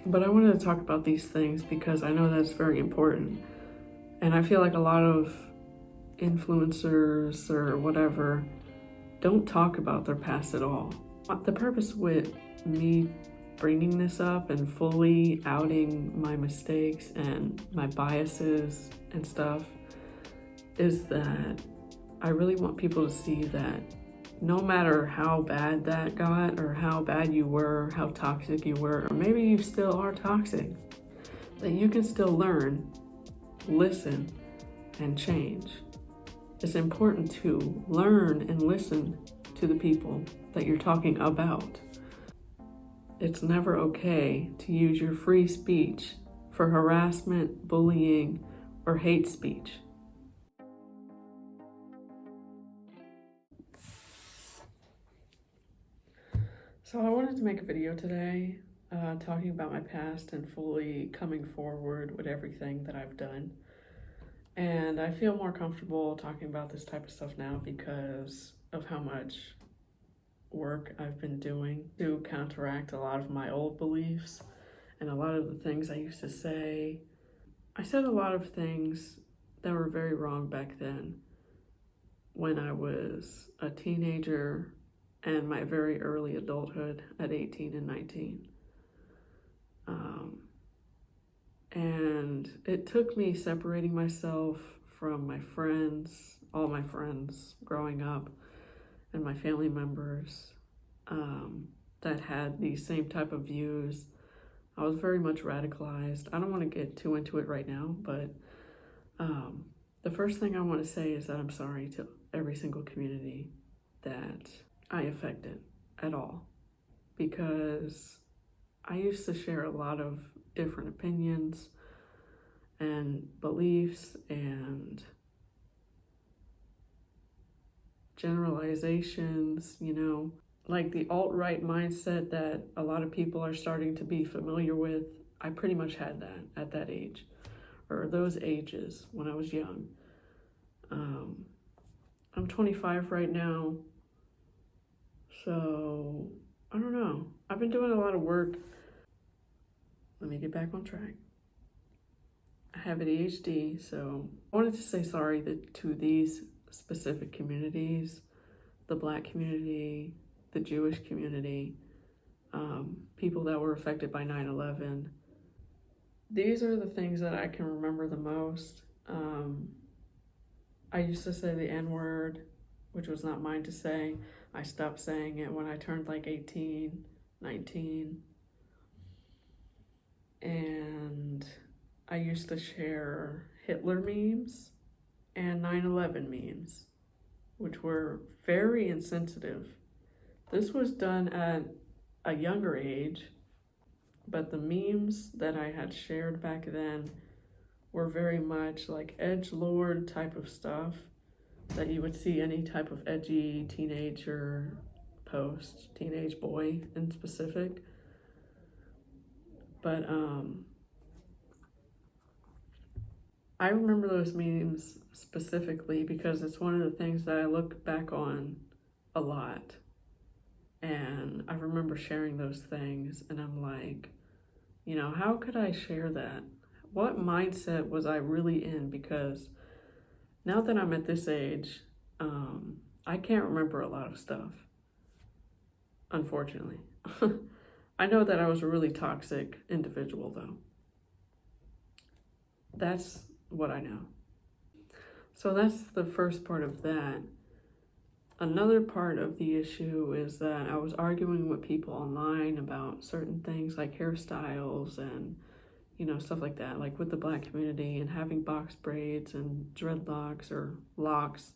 But I wanted to talk about these things because I know that's very important. And I feel like a lot of influencers or whatever don't talk about their past at all. The purpose with me bringing this up and fully outing my mistakes and my biases and stuff is that I really want people to see that no matter how bad that got or how bad you were, how toxic you were, or maybe you still are toxic, that you can still learn, listen, and change. It's important to learn and listen to the people that you're talking about. It's never okay to use your free speech for harassment, bullying, or hate speech. So I wanted to make a video today talking about my past and fully coming forward with everything that I've done. And I feel more comfortable talking about this type of stuff now because of how much work I've been doing to counteract a lot of my old beliefs and a lot of the things I used to say. I said a lot of things that were very wrong back then when I was a teenager and my very early adulthood at 18 and 19. And it took me separating myself from my friends, all my friends growing up, and my family members that had these same type of views. I was very much radicalized. I don't want to get too into it right now, but the first thing I want to say is that I'm sorry to every single community that I affected at all, because I used to share a lot of different opinions and beliefs and generalizations, like the alt-right mindset that a lot of people are starting to be familiar with. I pretty much had that at that age, or those ages when I was young. I'm 25 right now, so I don't know. I've been doing a lot of work. Let me get back on track. I have ADHD, so I wanted to say sorry to these specific communities, the Black community, the Jewish community, people that were affected by 9/11. These are the things that I can remember the most. I used to say the N-word, which was not mine to say. I stopped saying it when I turned like 18, 19. And I used to share Hitler memes and 9/11 memes, which were very insensitive. This was done at a younger age, but the memes that I had shared back then were very much like edgelord type of stuff that you would see any type of edgy teenager post, teenage boy in specific. But I remember those memes specifically because it's one of the things that I look back on a lot. And I remember sharing those things and I'm like, how could I share that? What mindset was I really in? Because now that I'm at this age, I can't remember a lot of stuff, unfortunately. I know that I was a really toxic individual though. That's what I know. So that's the first part of that. Another part of the issue is that I was arguing with people online about certain things like hairstyles and, stuff like that, like with the Black community and having box braids and dreadlocks or locks.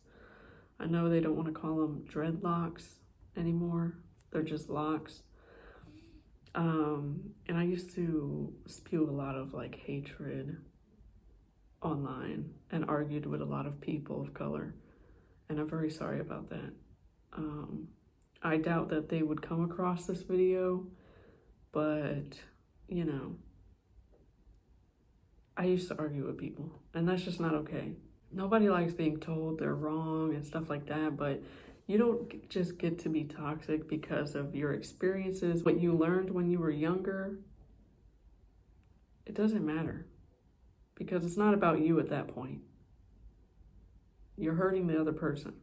I know they don't want to call them dreadlocks anymore. They're just locks. And I used to spew a lot of like hatred online and argued with a lot of people of color. And I'm very sorry about that. I doubt that they would come across this video, but I used to argue with people and that's just not okay. Nobody likes being told they're wrong and stuff like that, but you don't just get to be toxic because of your experiences, what you learned when you were younger. it doesn't matter, because it's not about you at that point. You're hurting the other person.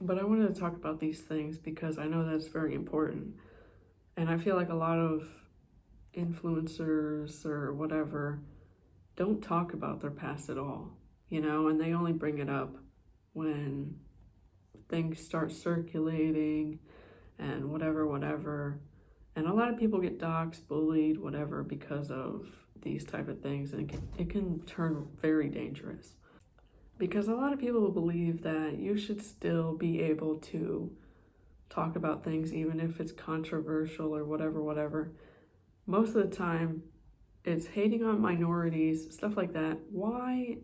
But I wanted to talk about these things because I know that's very important. And I feel like a lot of influencers or whatever don't talk about their past at all, and they only bring it up when things start circulating and whatever. And a lot of people get doxxed, bullied, whatever, because of these type of things, and it can turn very dangerous. Because a lot of people believe that you should still be able to talk about things even if it's controversial or whatever. Most of the time, it's hating on minorities, stuff like that. Why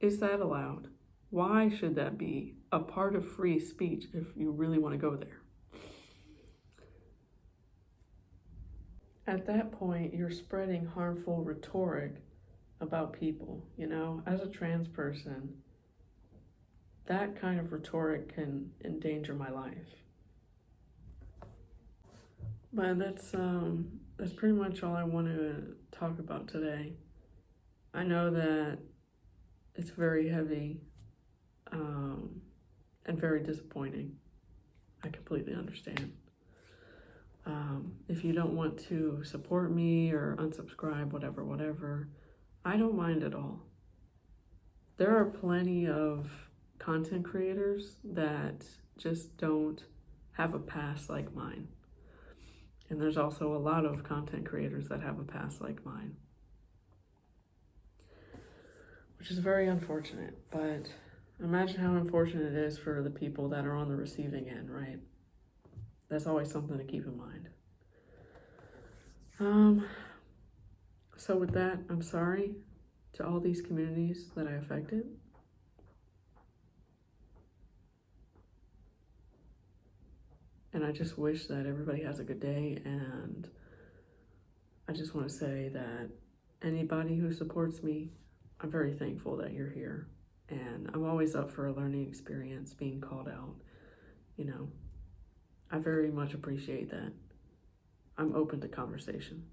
is that allowed? Why should that be a part of free speech if you really want to go there? At that point, you're spreading harmful rhetoric about people, as a trans person. That kind of rhetoric can endanger my life. But that's pretty much all I want to talk about today. I know that it's very heavy and very disappointing. I completely understand. If you don't want to support me or unsubscribe, whatever, I don't mind at all. There are plenty of content creators that just don't have a past like mine. And there's also a lot of content creators that have a past like mine, which is very unfortunate. But imagine how unfortunate it is for the people that are on the receiving end, right? That's always something to keep in mind. So with that, I'm sorry to all these communities that I affected. And I just wish that everybody has a good day. And I just want to say that anybody who supports me, I'm very thankful that you're here. And I'm always up for a learning experience, being called out. I very much appreciate that. I'm open to conversation.